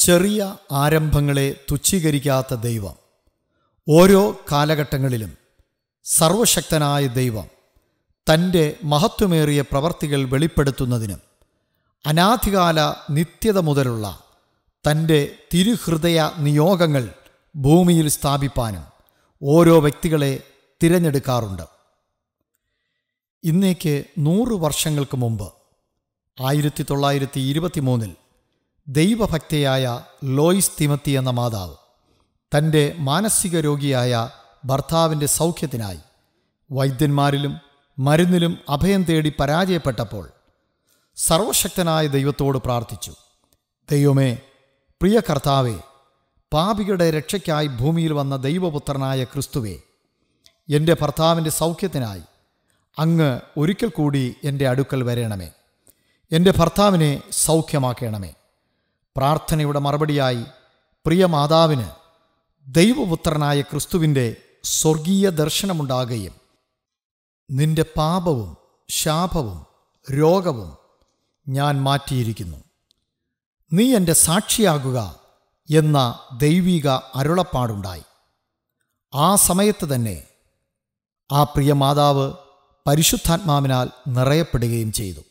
ചെറിയ ആരംഭങ്ങളെ തുച്ഛീകരിക്കാത്ത ദൈവം, ഓരോ കാലഘട്ടങ്ങളിലും സർവശക്തനായ ദൈവം തൻ്റെ മഹത്വമേറിയ പ്രവർത്തികൾ വെളിപ്പെടുത്തുന്നതിനും അനാദികാല നിത്യത മുതലുള്ള തൻ്റെ തിരുഹൃദയ നിയോഗങ്ങൾ ഭൂമിയിൽ സ്ഥാപിപ്പാനും ഓരോ വ്യക്തികളെ തിരഞ്ഞെടുക്കാറുണ്ട്. ഇന്നേക്ക് 100 വർഷങ്ങൾക്ക് മുമ്പ് 1923 ദൈവഭക്തയായ ലോയിസ് തിമത്തി എന്ന മാതാവ് തൻ്റെ മാനസിക രോഗിയായ ഭർത്താവിൻ്റെ സൗഖ്യത്തിനായി വൈദ്യന്മാരിലും മരുന്നിലും അഭയം തേടി പരാജയപ്പെട്ടപ്പോൾ സർവശക്തനായ ദൈവത്തോട് പ്രാർത്ഥിച്ചു. ദൈവമേ, പ്രിയ കർത്താവേ, പാപികളുടെ രക്ഷയ്ക്കായി ഭൂമിയിൽ വന്ന ദൈവപുത്രനായ ക്രിസ്തുവേ, എൻ്റെ ഭർത്താവിൻ്റെ സൗഖ്യത്തിനായി അങ്ങ് ഒരിക്കൽ കൂടി എൻ്റെ അടുക്കൽ വരണമേ. എൻ്റെ ഭർത്താവിനെ സൗഖ്യമാക്കണമേ. പ്രാർത്ഥനയുടെ മറുപടിയായി പ്രിയ മാതാവിന് ദൈവപുത്രനായ ക്രിസ്തുവിൻ്റെ സ്വർഗീയ ദർശനമുണ്ടാകുകയും നിന്റെ പാപവും ശാപവും രോഗവും ഞാൻ മാറ്റിയിരിക്കുന്നു, നീ എൻ്റെ സാക്ഷിയാകുക എന്ന ദൈവിക അരുളപ്പാടുണ്ടായി. ആ സമയത്ത് തന്നെ ആ പ്രിയ മാതാവ് പരിശുദ്ധാത്മാവിനാൽ നിറയപ്പെടുകയും ചെയ്തു.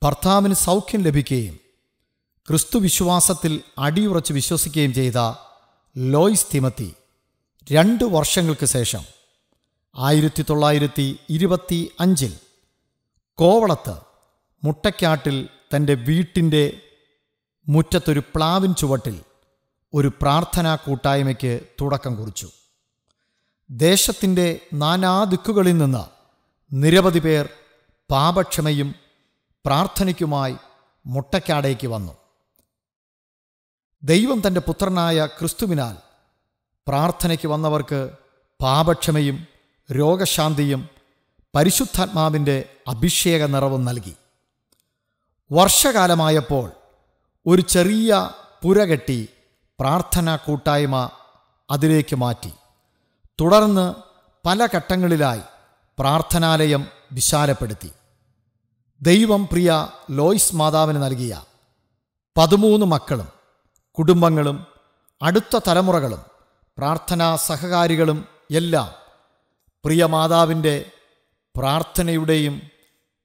ഭർത്താവിന് സൗഖ്യം ലഭിക്കുകയും ക്രിസ്തു വിശ്വാസത്തിൽ അടിയുറച്ച് വിശ്വസിക്കുകയും ചെയ്ത ലോയിസ് തിമത്തി 2 വർഷങ്ങൾക്ക് ശേഷം 1925 കോവളത്ത് മുട്ടയ്ക്കാട്ടിൽ തൻ്റെ വീട്ടിൻ്റെ മുറ്റത്തൊരു പ്ലാവിൻ ചുവട്ടിൽ ഒരു പ്രാർത്ഥനാ കൂട്ടായ്മയ്ക്ക് തുടക്കം കുറിച്ചു. ദേശത്തിൻ്റെ നാനാദിക്കുകളിൽ നിന്ന് നിരവധി പേർ പാപക്ഷമയും പ്രാർത്ഥനയ്ക്കുമായി മുട്ടയ്ക്കാടേക്ക് വന്നു. ദൈവം തൻ്റെ പുത്രനായ ക്രിസ്തുവിനാൽ പ്രാർത്ഥനയ്ക്ക് വന്നവർക്ക് പാപക്ഷമയും രോഗശാന്തിയും പരിശുദ്ധാത്മാവിൻ്റെ അഭിഷേക നിറവും നൽകി. വർഷകാലമായപ്പോൾ ഒരു ചെറിയ പുര കെട്ടി പ്രാർത്ഥനാ കൂട്ടായ്മ അതിലേക്ക് മാറ്റി. തുടർന്ന് പല ഘട്ടങ്ങളിലായി പ്രാർത്ഥനാലയം വിശാലപ്പെടുത്തി. ദൈവം പ്രിയ ലോയിസ് മാതാവിന് നൽകിയ 13 മക്കളും കുടുംബങ്ങളും അടുത്ത തലമുറകളും പ്രാർത്ഥനാ സഹകാരികളും എല്ലാം പ്രിയ മാതാവിൻ്റെ പ്രാർത്ഥനയുടെയും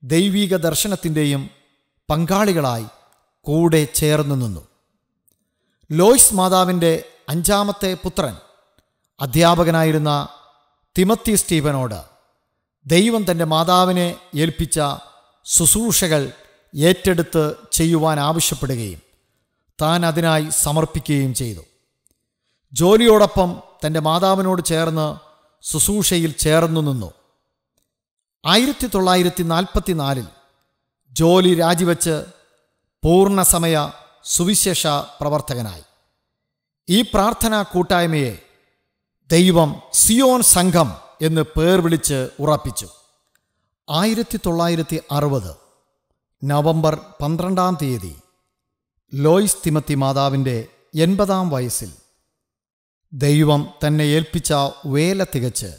ദൈവിക ദർശനത്തിൻ്റെയും പങ്കാളികളായി കൂടെ ചേർന്നു നിന്നു. ലോയിസ് മാതാവിൻ്റെ 5ാമത്തെ പുത്രൻ അധ്യാപകനായിരുന്ന തിമത്തി സ്റ്റീഫനോട് ദൈവം തൻ്റെ മാതാവിനെ ഏൽപ്പിച്ച ശുശ്രൂഷകൾ ഏറ്റെടുത്ത് ചെയ്യുവാൻ ആവശ്യപ്പെടുകയും താൻ അതിനായി സമർപ്പിക്കുകയും ചെയ്തു. ജോലിയോടൊപ്പം തൻ്റെ മാതാവിനോട് ചേർന്ന് ശുശ്രൂഷയിൽ ചേർന്നു നിന്നു. 1944 ജോലി രാജിവെച്ച് പൂർണ്ണസമയ സുവിശേഷ പ്രവർത്തകനായി. ഈ പ്രാർത്ഥനാ കൂട്ടായ്മയെ ദൈവം സിയോൻ സംഘം എന്ന് പേർ വിളിച്ച് ഉറപ്പിച്ചു. 1960 നവംബർ 12 ലോയിസ് തിമത്തി മാതാവിൻ്റെ 80ാം വയസ്സിൽ ദൈവം തന്നെ ഏൽപ്പിച്ച വേല തികച്ച്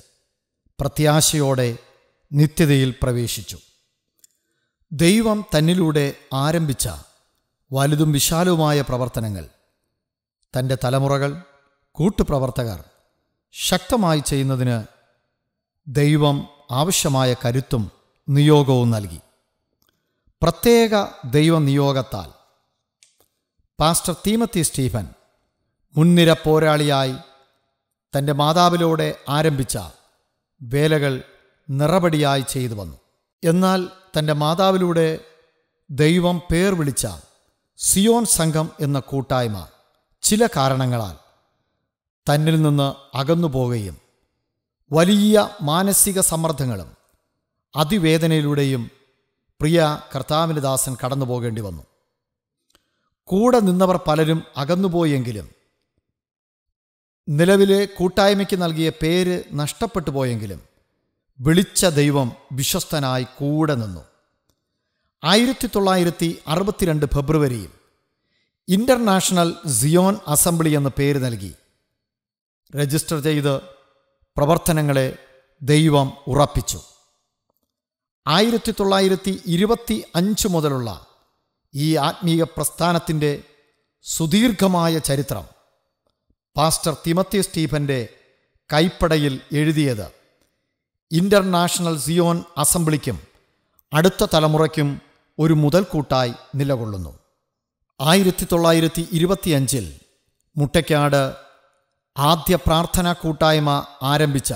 പ്രത്യാശയോടെ നിത്യതയിൽ പ്രവേശിച്ചു. ദൈവം തന്നിലൂടെ ആരംഭിച്ച വലുതും വിശാലവുമായ പ്രവർത്തനങ്ങൾ തൻ്റെ തലമുറകൾ കൂട്ടുപ്രവർത്തകർ ശക്തമായി ചെയ്യുന്നതിന് ദൈവം ആവശ്യമായ കരുത്തും നിയോഗവും നൽകി. പ്രത്യേക ദൈവനിയോഗത്താൽ പാസ്റ്റർ തിമത്തി സ്റ്റീഫൻ മുൻനിര പോരാളിയായി തൻ്റെ മാതാവിലൂടെ ആരംഭിച്ച വേലകൾ നിറപടിയായി ചെയ്തു വന്നു. എന്നാൽ തൻ്റെ മാതാവിലൂടെ ദൈവം പേർ വിളിച്ച സിയോൻ സംഘം എന്ന കൂട്ടായ്മ ചില കാരണങ്ങളാൽ തന്നിൽ നിന്ന് അകന്നുപോകുകയും വലിയ മാനസിക സമ്മർദ്ദങ്ങളും അതിവേദനയിലൂടെയും പ്രിയ കർത്താവിൻ്റെ ദാസൻ കടന്നു പോകേണ്ടി വന്നു. കൂടെ നിന്നവർ പലരും അകന്നുപോയെങ്കിലും നിലവിലെ കൂട്ടായ്മയ്ക്ക് നൽകിയ പേര് നഷ്ടപ്പെട്ടു പോയെങ്കിലും വിളിച്ച ദൈവം വിശ്വസ്തനായി കൂടെ നിന്നു. 1962 ഫെബ്രുവരിയിൽ ഇൻ്റർനാഷണൽ സിയോൻ അസംബ്ലി എന്ന പേര് നൽകി രജിസ്റ്റർ ചെയ്ത് പ്രവർത്തനങ്ങളെ ദൈവം ഉറപ്പിച്ചു. 1925 മുതലുള്ള ഈ ആത്മീയ പ്രസ്ഥാനത്തിൻ്റെ സുദീർഘമായ ചരിത്രം പാസ്റ്റർ തിമത്തി സ്റ്റീഫന്റെ കൈപ്പടയിൽ എഴുതിയത് ഇന്റർനാഷണൽ സിയോൻ അസംബ്ലിക്കും അടുത്ത തലമുറയ്ക്കും ഒരു മുതൽക്കൂട്ടായി നിലകൊള്ളുന്നു. 1925 മുട്ടയ്ക്കാട് ആദ്യ പ്രാർത്ഥനാ കൂട്ടായ്മ ആരംഭിച്ച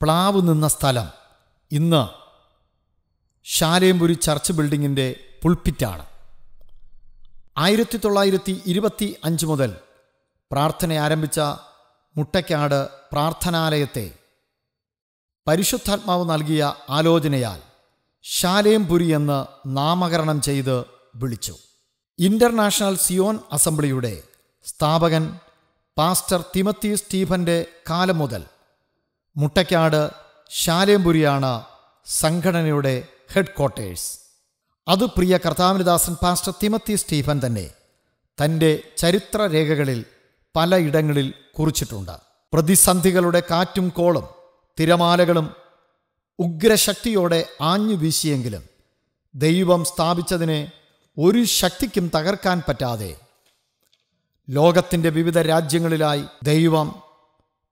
പ്ലാവ് നിന്ന സ്ഥലം ഇന്ന് ശാലേംപുരി ചർച്ച് ബിൽഡിങ്ങിൻ്റെ പുൾപിറ്റാണ്. 1925 മുതൽ പ്രാർത്ഥന ആരംഭിച്ച മുട്ടയ്ക്കാട് പ്രാർത്ഥനാലയത്തെ പരിശുദ്ധാത്മാവ് നൽകിയ ആലോചനയാൽ ശാലേംപുരി എന്ന് നാമകരണം ചെയ്ത് വിളിച്ചു. ഇന്റർനാഷണൽ സിയോൻ അസംബ്ലിയുടെ സ്ഥാപകൻ പാസ്റ്റർ തിമത്തി സ്റ്റീഫന്റെ കാലം മുതൽ മുട്ടയ്ക്കാട് ശാലേംപുരിയാണ് സംഘടനയുടെ ഹെഡ് ക്വാർട്ടേഴ്സ്. അത് പ്രിയ കർത്താവിനുദാസൻ പാസ്റ്റർ തിമത്തി സ്റ്റീഫൻ തന്നെ തൻ്റെ ചരിത്രരേഖകളിൽ പലയിടങ്ങളിൽ കുറിച്ചിട്ടുണ്ട്. പ്രതിസന്ധികളുടെ കാറ്റും കോളും തിരമാലകളും ഉഗ്രശക്തിയോടെ ആഞ്ഞു വീശിയെങ്കിലും ദൈവം സ്ഥാപിച്ചതിനെ ഒരു ശക്തിക്കും തകർക്കാൻ പറ്റാതെ ലോകത്തിൻ്റെ വിവിധ രാജ്യങ്ങളിലായി ദൈവം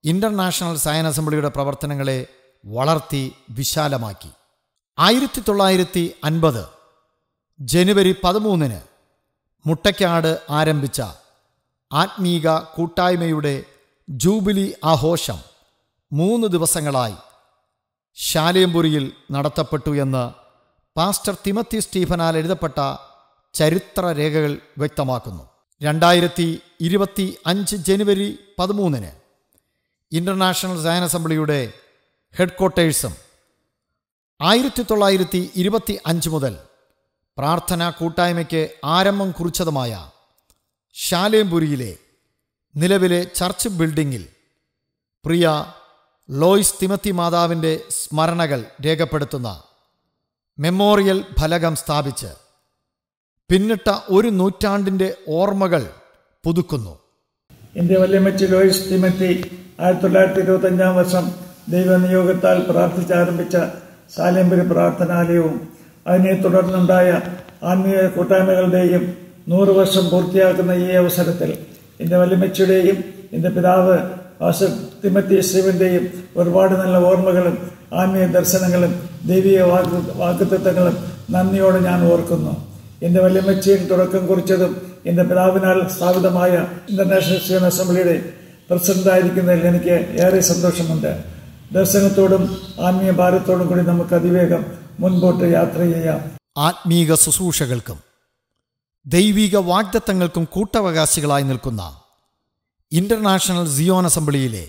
ഇന്റർനാഷണൽ സയൻ അസംബ്ലിയുടെ പ്രവർത്തനങ്ങളെ വളർത്തി വിശാലമാക്കി. 1950 ജനുവരി 13 മുട്ടയ്ക്കാട് ആരംഭിച്ച ആത്മീക കൂട്ടായ്മയുടെ ജൂബിലി ആഘോഷം 3 ദിവസങ്ങളായി ശാലേംപുരിയിൽ നടത്തപ്പെട്ടു എന്ന് പാസ്റ്റർ തിമത്തി സ്റ്റീഫനാൽ എഴുതപ്പെട്ട ചരിത്രരേഖകൾ വ്യക്തമാക്കുന്നു. 2025 ജനുവരി 13 ഇന്റർനാഷണൽ സയൻ അസംബ്ലിയുടെ ഹെഡ് ക്വാർട്ടേഴ്സും 1925 മുതൽ പ്രാർത്ഥനാ കൂട്ടായ്മയ്ക്ക് ആരംഭം കുറിച്ചതുമായ ശാലേംപുരിയിലെ നിലവിലെ ചർച്ച് ബിൽഡിങ്ങിൽ പ്രിയ ലോയ്സ് തിമത്തി മാതാവിൻ്റെ സ്മരണകൾ രേഖപ്പെടുത്തുന്ന മെമ്മോറിയൽ ഫലകം സ്ഥാപിച്ച് പിന്നിട്ട ഒരു നൂറ്റാണ്ടിൻ്റെ ഓർമ്മകൾ പുതുക്കുന്നു. എൻ്റെ വല്യമ്മച്ചി ലോയ്സ് തിമത്തി 1925 വർഷം ദൈവനിയോഗത്താൽ പ്രാർത്ഥിച്ചാരംഭിച്ച ശാലേംപുരി പ്രാർത്ഥനാലയവും അതിനെ തുടർന്നുണ്ടായ ആത്മീയ കൂട്ടായ്മകളുടെയും 100 വർഷം പൂർത്തിയാക്കുന്ന ഈ അവസരത്തിൽ എൻ്റെ വല്യമ്മച്ചിയുടെയും എൻ്റെ പിതാവ് പാസ്റ്റർ തിമത്തി സ്റ്റീഫന്റെയും ഒരുപാട് നല്ല ഓർമ്മകളും ആത്മീയ ദർശനങ്ങളും ദൈവീയ വാഗ്ദത്തങ്ങളും നന്ദിയോടെ ഞാൻ ഓർക്കുന്നു. എൻ്റെ വല്യമ്മച്ചിയിൽ തുടക്കം കുറിച്ചതും എൻ്റെ പിതാവിനാൽ സ്ഥാപിതമായ ഇന്റർനാഷണൽ സിയോൻ അസംബ്ലിയുടെ പ്രസിഡന്റായിരിക്കുന്നതിൽ എനിക്ക് ഏറെ സന്തോഷമുണ്ട്. ദർശനത്തോടും ആത്മീയ ഭാരത്തോടും കൂടി നമുക്ക് അതിവേഗം മുൻപോട്ട് യാത്ര ചെയ്യാം. ആത്മീക ശുശ്രൂഷകൾക്കും ദൈവിക വാഗ്ദത്തങ്ങൾക്കും കൂട്ടവകാശികളായി നിൽക്കുന്ന ഇന്റർനാഷണൽ സിയോൻ അസംബ്ലിയിലെ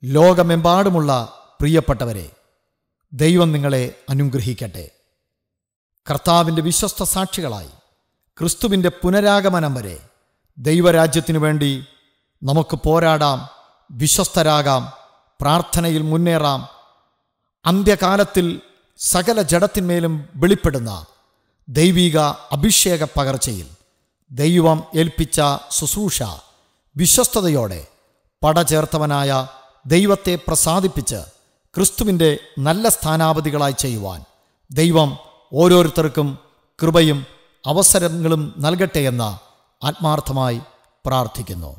ലോകമെമ്പാടുമുള്ള പ്രിയപ്പെട്ടവരെ, ദൈവം നിങ്ങളെ അനുഗ്രഹിക്കട്ടെ. കർത്താവിൻ്റെ വിശ്വസ്ത സാക്ഷികളായി ക്രിസ്തുവിൻ്റെ പുനരാഗമനം വരെ ദൈവരാജ്യത്തിനു വേണ്ടി നമുക്ക് പോരാടാം, വിശ്വസ്തരാകാം, പ്രാർത്ഥനയിൽ മുന്നേറാം. അന്ത്യകാലത്തിൽ സകല ജഡത്തിന്മേലും വെളിപ്പെടുന്ന ദൈവിക അഭിഷേക പകർച്ചയിൽ ദൈവം ഏൽപ്പിച്ച ശുശ്രൂഷ വിശ്വസ്തയോടെ പടചേർത്തവനായ ദൈവത്തെ പ്രസാദിപ്പിച്ച് ക്രിസ്തുവിൻ്റെ നല്ല സ്ഥാനാപതികളായി ചെയ്യുവാൻ ദൈവം ഓരോരുത്തർക്കും കൃപയും അവസരങ്ങളും നൽകട്ടെയെന്ന് ആത്മാർത്ഥമായി പ്രാർത്ഥിക്കുന്നു.